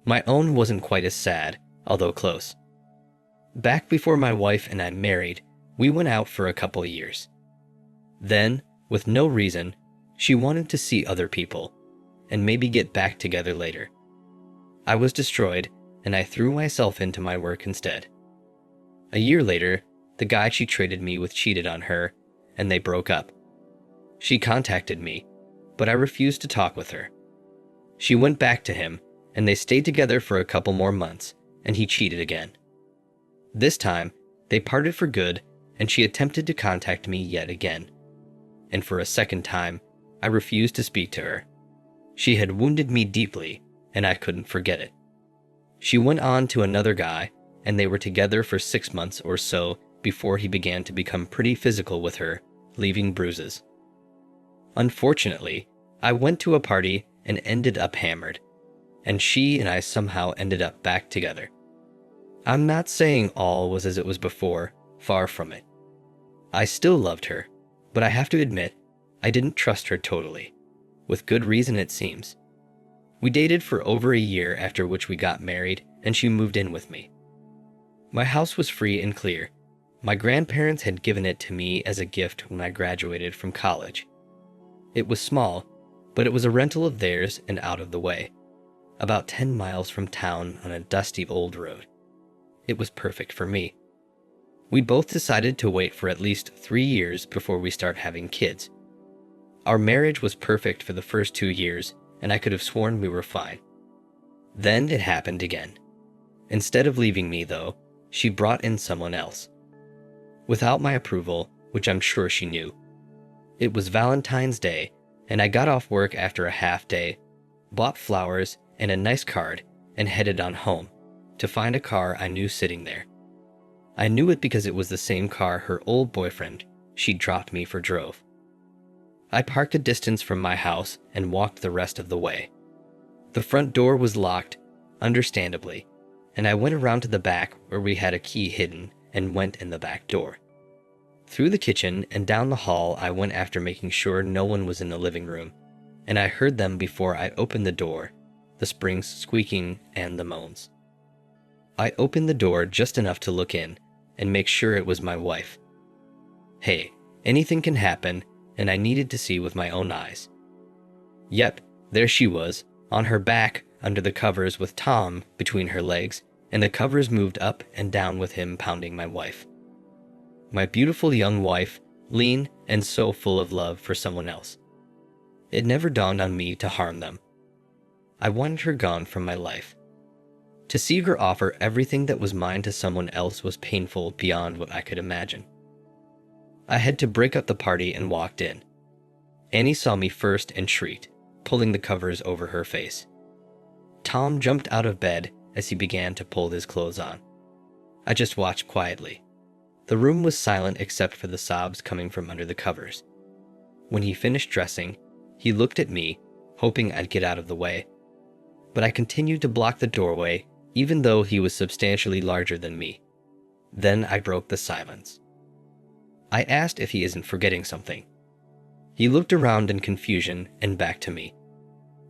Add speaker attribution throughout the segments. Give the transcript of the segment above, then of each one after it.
Speaker 1: My own wasn't quite as sad, although close. Back before my wife and I married, we went out for a couple years. Then, with no reason, she wanted to see other people, and maybe get back together later. I was destroyed, and I threw myself into my work instead. A year later, the guy she traded me with cheated on her, and they broke up. She contacted me, but I refused to talk with her. She went back to him, and they stayed together for a couple more months, and he cheated again. This time, they parted for good, and she attempted to contact me yet again. And for a second time, I refused to speak to her. She had wounded me deeply, and I couldn't forget it. She went on to another guy, and they were together for 6 months or so before he began to become pretty physical with her, leaving bruises. Unfortunately, I went to a party and ended up hammered, and she and I somehow ended up back together. I'm not saying all was as it was before, far from it. I still loved her, but I have to admit, I didn't trust her totally, with good reason it seems. We dated for over a year, after which we got married, and she moved in with me. My house was free and clear. My grandparents had given it to me as a gift when I graduated from college. It was small, but it was a rental of theirs and out of the way, about 10 miles from town on a dusty old road. It was perfect for me. We both decided to wait for at least 3 years before we start having kids. Our marriage was perfect for the first 2 years, and I could have sworn we were fine. Then it happened again. Instead of leaving me, though, she brought in someone else. Without my approval, which I'm sure she knew. It was Valentine's Day, and I got off work after a half day, bought flowers and a nice card, and headed on home to find a car I knew sitting there. I knew it because it was the same car her old boyfriend she dropped me for drove. I parked a distance from my house and walked the rest of the way. The front door was locked, understandably, and I went around to the back where we had a key hidden and went in the back door. Through the kitchen and down the hall I went after making sure no one was in the living room, and I heard them before I opened the door, the springs squeaking and the moans. I opened the door just enough to look in and make sure it was my wife. Hey, anything can happen, and I needed to see with my own eyes. Yep, there she was, on her back under the covers with Tom between her legs, and the covers moved up and down with him pounding my wife. My beautiful young wife, lean and so full of love for someone else. It never dawned on me to harm them. I wanted her gone from my life. To see her offer everything that was mine to someone else was painful beyond what I could imagine. I had to break up the party and walked in. Annie saw me first and shrieked, pulling the covers over her face. Tom jumped out of bed as he began to pull his clothes on. I just watched quietly. The room was silent except for the sobs coming from under the covers. When he finished dressing, he looked at me, hoping I'd get out of the way. But I continued to block the doorway, even though he was substantially larger than me. Then I broke the silence. I asked if he isn't forgetting something. He looked around in confusion and back to me.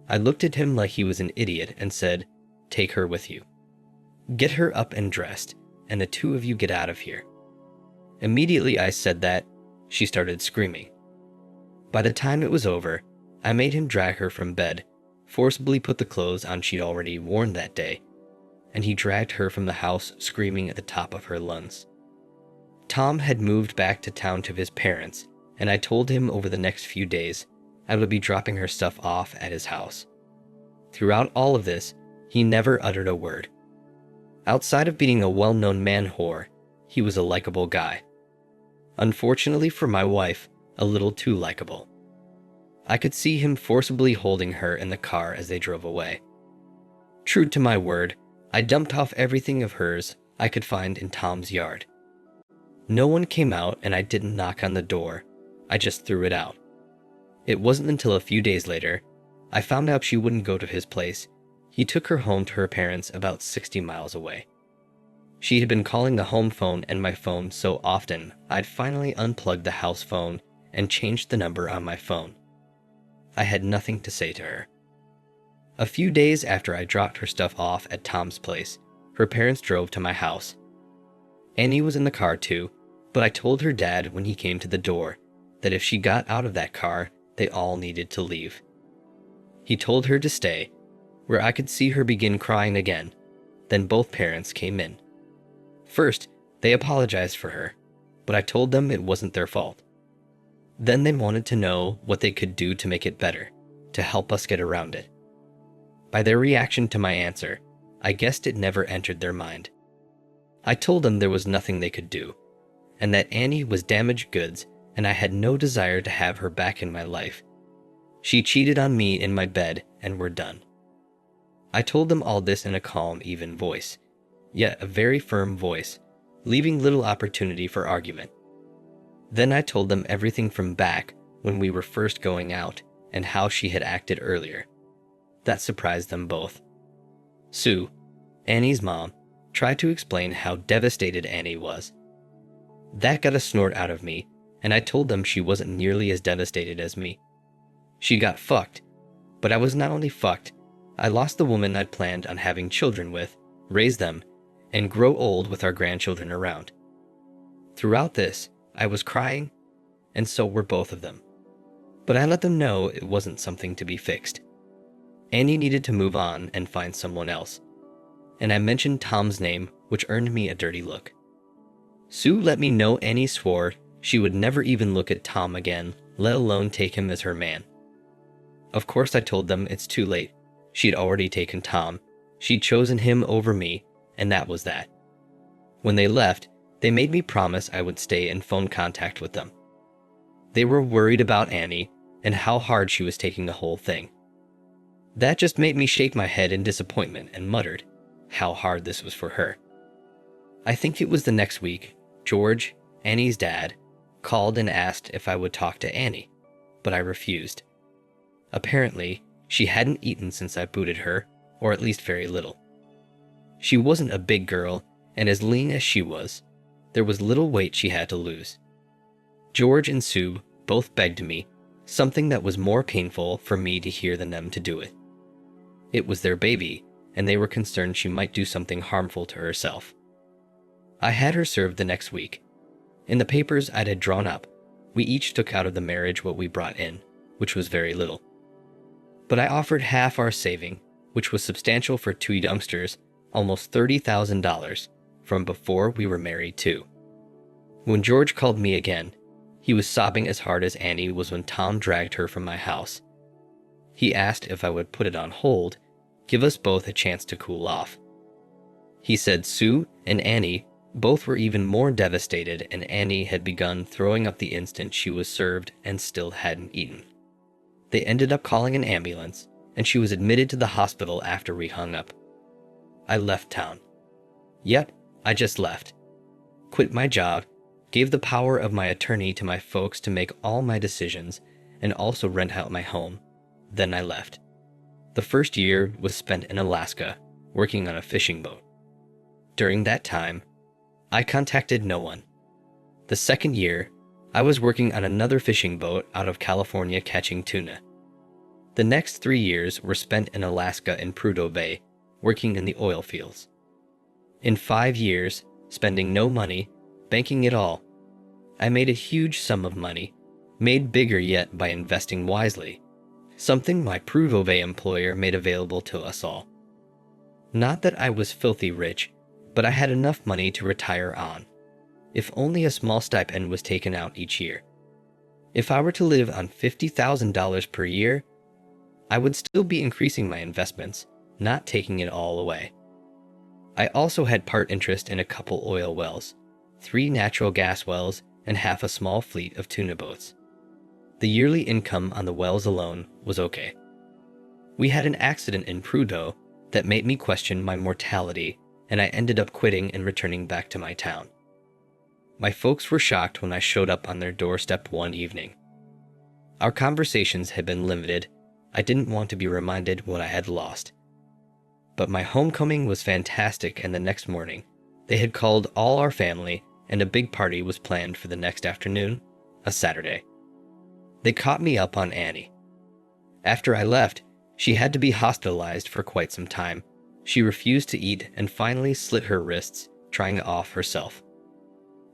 Speaker 1: I looked at him like he was an idiot and said, "Take her with you. Get her up and dressed, and the two of you get out of here." Immediately I said that, she started screaming. By the time it was over, I made him drag her from bed, forcibly put the clothes on she'd already worn that day, and he dragged her from the house screaming at the top of her lungs. Tom had moved back to town to his parents, and I told him over the next few days I would be dropping her stuff off at his house. Throughout all of this, he never uttered a word. Outside of being a well-known man whore, he was a likable guy. Unfortunately for my wife, a little too likable. I could see him forcibly holding her in the car as they drove away. True to my word, I dumped off everything of hers I could find in Tom's yard. No one came out and I didn't knock on the door, I just threw it out. It wasn't until a few days later, I found out she wouldn't go to his place. He took her home to her parents about 60 miles away. She had been calling the home phone and my phone so often, I'd finally unplugged the house phone and changed the number on my phone. I had nothing to say to her. A few days after I dropped her stuff off at Tom's place, her parents drove to my house. Annie was in the car too, but I told her dad when he came to the door that if she got out of that car, they all needed to leave. He told her to stay, where I could see her begin crying again. Then both parents came in. First, they apologized for her, but I told them it wasn't their fault. Then they wanted to know what they could do to make it better, to help us get around it. By their reaction to my answer, I guessed it never entered their mind. I told them there was nothing they could do, and that Annie was damaged goods and I had no desire to have her back in my life. She cheated on me in my bed and we're done. I told them all this in a calm, even voice, yet a very firm voice, leaving little opportunity for argument. Then I told them everything from back when we were first going out and how she had acted earlier. That surprised them both. Sue, Annie's mom, tried to explain how devastated Annie was. That got a snort out of me, and I told them she wasn't nearly as devastated as me. She got fucked, but I was not only fucked, I lost the woman I'd planned on having children with, raise them, and grow old with our grandchildren around. Throughout this, I was crying, and so were both of them. But I let them know it wasn't something to be fixed. Annie needed to move on and find someone else, and I mentioned Tom's name, which earned me a dirty look. Sue let me know Annie swore she would never even look at Tom again, let alone take him as her man. Of course I told them it's too late. She'd already taken Tom, she'd chosen him over me, and that was that. When they left, they made me promise I would stay in phone contact with them. They were worried about Annie and how hard she was taking the whole thing. That just made me shake my head in disappointment and muttered how hard this was for her. I think it was the next week, George, Annie's dad, called and asked if I would talk to Annie, but I refused. Apparently, she hadn't eaten since I booted her, or at least very little. She wasn't a big girl, and as lean as she was, there was little weight she had to lose. George and Sue both begged me, something that was more painful for me to hear than them to do it. It was their baby, and they were concerned she might do something harmful to herself. I had her served the next week. In the papers I had drawn up, we each took out of the marriage what we brought in, which was very little. But I offered half our saving, which was substantial for two youngsters, almost $30,000, from before we were married too. When George called me again, he was sobbing as hard as Annie was when Tom dragged her from my house. He asked if I would put it on hold, give us both a chance to cool off. He said Sue and Annie both were even more devastated, and Annie had begun throwing up the instant she was served and still hadn't eaten. They ended up calling an ambulance, and she was admitted to the hospital after we hung up. I left town. Yep, I just left. Quit my job, gave the power of my attorney to my folks to make all my decisions, and also rent out my home. Then I left. The first year was spent in Alaska, working on a fishing boat. During that time, I contacted no one. The second year, I was working on another fishing boat out of California catching tuna. The next 3 years were spent in Alaska in Prudhoe Bay, working in the oil fields. In 5 years, spending no money, banking it all, I made a huge sum of money, made bigger yet by investing wisely, something my Prudhoe Bay employer made available to us all. Not that I was filthy rich, but I had enough money to retire on, if only a small stipend was taken out each year. If I were to live on $50,000 per year, I would still be increasing my investments, not taking it all away. I also had part interest in a couple oil wells, 3 natural gas wells, and half a small fleet of tuna boats. The yearly income on the wells alone was okay. We had an accident in Prudhoe that made me question my mortality, and I ended up quitting and returning back to my town. My folks were shocked when I showed up on their doorstep one evening. Our conversations had been limited. I didn't want to be reminded what I had lost. But my homecoming was fantastic, and the next morning, they had called all our family, and a big party was planned for the next afternoon, a Saturday. They caught me up on Annie. After I left, She had to be hospitalized for quite some time. She refused to eat and finally slit her wrists trying to off herself.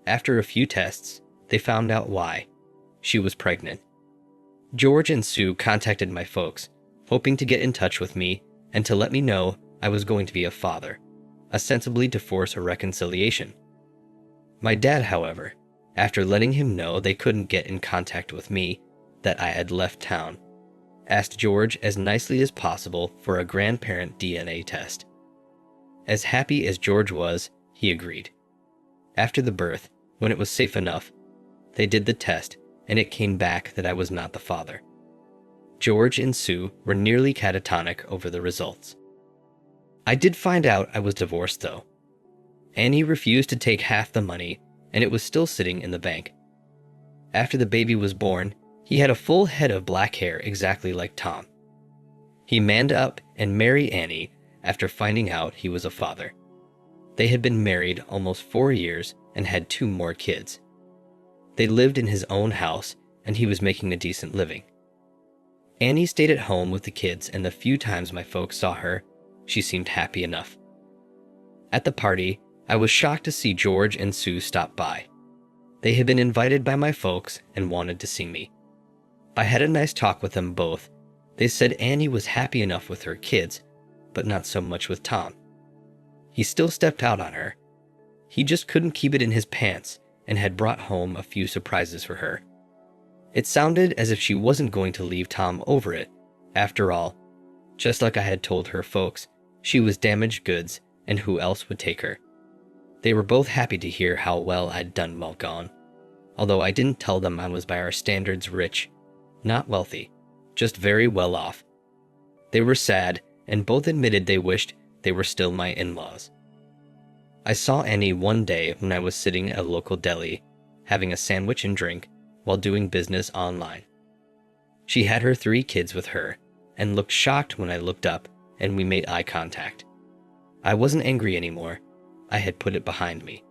Speaker 1: After a few tests, they found out why. She was pregnant. George and Sue contacted my folks, hoping to get in touch with me and to let me know I was going to be a father, ostensibly to force a reconciliation. My dad, however, after letting him know they couldn't get in contact with me, that I had left town, asked George as nicely as possible for a grandparent DNA test. As happy as George was, he agreed. After the birth, when it was safe enough, they did the test and it came back that I was not the father. George and Sue were nearly catatonic over the results. I did find out I was divorced though. Annie refused to take half the money and it was still sitting in the bank. After the baby was born, he had a full head of black hair exactly like Tom. He manned up and married Annie after finding out he was a father. They had been married almost 4 years and had 2 more kids. They lived in his own house and he was making a decent living. Annie stayed at home with the kids and the few times my folks saw her, she seemed happy enough. At the party, I was shocked to see George and Sue stop by. They had been invited by my folks and wanted to see me. I had a nice talk with them both. They said Annie was happy enough with her kids, but not so much with Tom. He still stepped out on her. He just couldn't keep it in his pants and had brought home a few surprises for her. It sounded as if she wasn't going to leave Tom over it. After all, just like I had told her folks, she was damaged goods and who else would take her? They were both happy to hear how well I'd done while gone, although I didn't tell them I was by our standards rich, not wealthy, just very well off. They were sad and both admitted they wished they were still my in-laws. I saw Annie one day when I was sitting at a local deli, having a sandwich and drink while doing business online. She had her 3 kids with her and looked shocked when I looked up and we made eye contact. I wasn't angry anymore. I had put it behind me.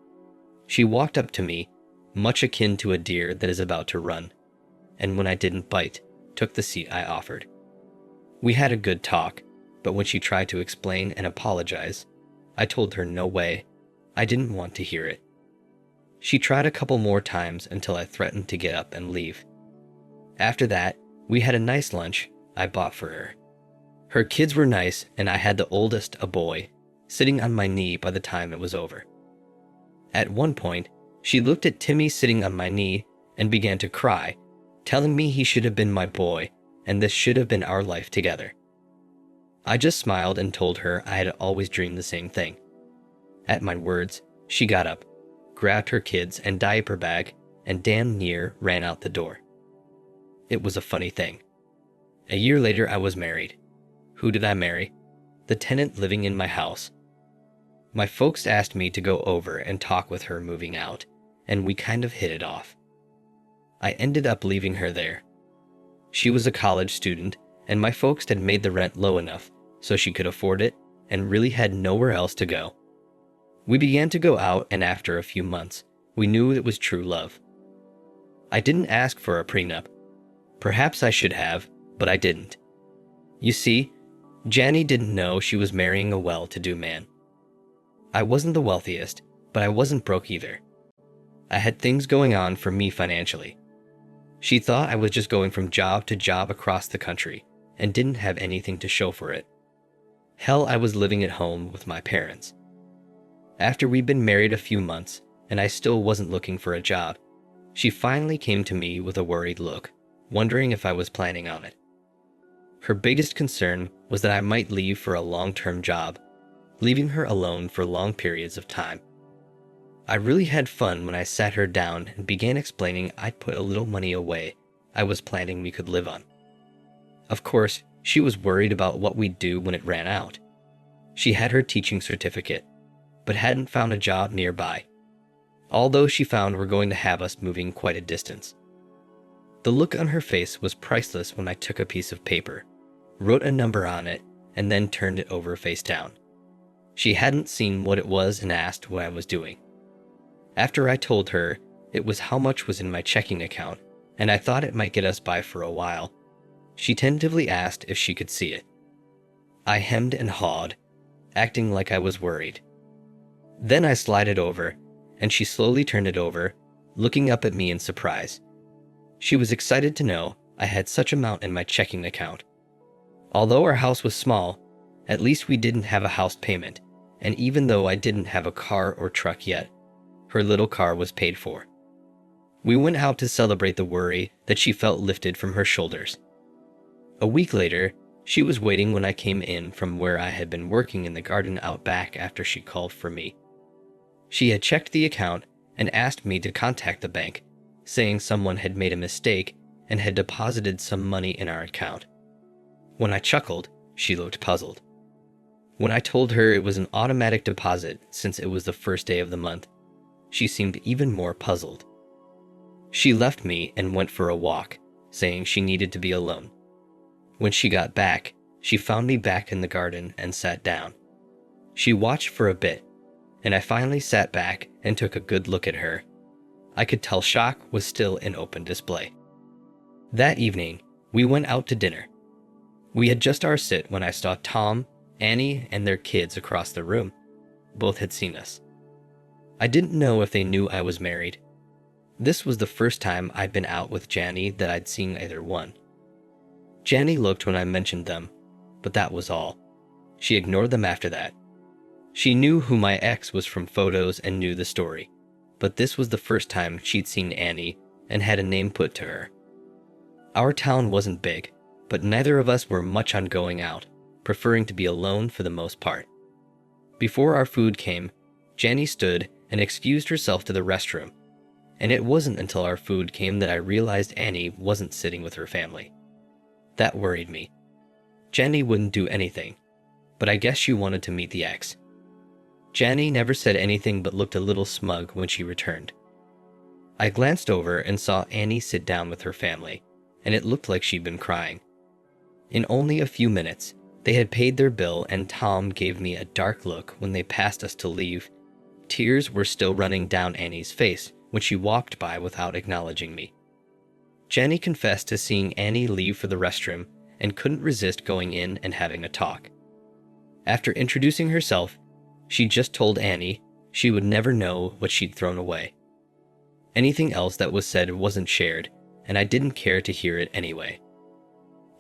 Speaker 1: She walked up to me, much akin to a deer that is about to run, and when I didn't bite, took the seat I offered. We had a good talk, but when she tried to explain and apologize, I told her no way. I didn't want to hear it. She tried a couple more times until I threatened to get up and leave. After that, we had a nice lunch I bought for her. Her kids were nice, and I had the oldest, a boy, sitting on my knee by the time it was over. At one point, she looked at Timmy sitting on my knee and began to cry, telling me he should have been my boy and this should have been our life together. I just smiled and told her I had always dreamed the same thing. At my words, she got up, grabbed her kids and diaper bag, and damn near ran out the door. It was a funny thing. A year later, I was married. Who did I marry? The tenant living in my house. My folks asked me to go over and talk with her moving out, and we kind of hit it off. I ended up leaving her there. She was a college student, and my folks had made the rent low enough so she could afford it and really had nowhere else to go. We began to go out, and after a few months, we knew it was true love. I didn't ask for a prenup. Perhaps I should have, but I didn't. You see, Janny didn't know she was marrying a well-to-do man. I wasn't the wealthiest, but I wasn't broke either. I had things going on for me financially. She thought I was just going from job to job across the country and didn't have anything to show for it. Hell, I was living at home with my parents. After we'd been married a few months and I still wasn't looking for a job, she finally came to me with a worried look, wondering if I was planning on it. Her biggest concern was that I might leave for a long-term job, leaving her alone for long periods of time. I really had fun when I sat her down and began explaining I'd put a little money away I was planning we could live on. Of course, she was worried about what we'd do when it ran out. She had her teaching certificate, but hadn't found a job nearby, although she found we're going to have us moving quite a distance. The look on her face was priceless when I took a piece of paper, wrote a number on it, and then turned it over face down. She hadn't seen what it was and asked what I was doing. After I told her it was how much was in my checking account, and I thought it might get us by for a while, she tentatively asked if she could see it. I hemmed and hawed, acting like I was worried. Then I slid it over, and she slowly turned it over, looking up at me in surprise. She was excited to know I had such amount in my checking account. Although our house was small, at least we didn't have a house payment, and even though I didn't have a car or truck yet, her little car was paid for. We went out to celebrate the worry that she felt lifted from her shoulders. A week later, she was waiting when I came in from where I had been working in the garden out back after she called for me. She had checked the account and asked me to contact the bank, saying someone had made a mistake and had deposited some money in our account. When I chuckled, she looked puzzled. When I told her it was an automatic deposit since it was the first day of the month, she seemed even more puzzled. She left me and went for a walk, saying she needed to be alone. When she got back, she found me back in the garden and sat down. She watched for a bit, and I finally sat back and took a good look at her. I could tell shock was still in open display. That evening, we went out to dinner. We had just our sit when I saw Tom, Annie, and their kids across the room. Both had seen us. I didn't know if they knew I was married. This was the first time I'd been out with Janny that I'd seen either one. Janny looked when I mentioned them, but that was all. She ignored them after that. She knew who my ex was from photos and knew the story, but this was the first time she'd seen Annie and had a name put to her. Our town wasn't big, but neither of us were much on going out, preferring to be alone for the most part. Before our food came, Janny stood and excused herself to the restroom, and it wasn't until our food came that I realized Annie wasn't sitting with her family. That worried me. Janny wouldn't do anything, but I guess she wanted to meet the ex. Janny never said anything but looked a little smug when she returned. I glanced over and saw Annie sit down with her family, and it looked like she'd been crying. In only a few minutes, they had paid their bill and Tom gave me a dark look when they passed us to leave. Tears were still running down Annie's face when she walked by without acknowledging me. Janny confessed to seeing Annie leave for the restroom and couldn't resist going in and having a talk. After introducing herself, she just told Annie she would never know what she'd thrown away. Anything else that was said wasn't shared, and I didn't care to hear it anyway.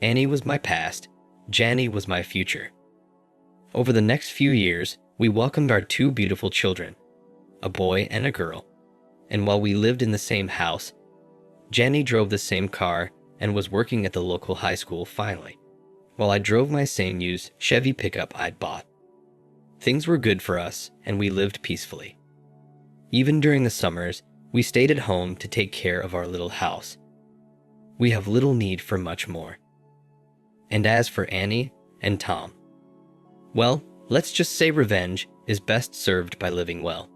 Speaker 1: Annie was my past, Janny was my future. Over the next few years, we welcomed our two beautiful children, a boy and a girl, and while we lived in the same house, Janny drove the same car and was working at the local high school finally, while I drove my same used Chevy pickup I'd bought. Things were good for us, and we lived peacefully. Even during the summers, we stayed at home to take care of our little house. We have little need for much more. And as for Annie and Tom, well, let's just say revenge is best served by living well.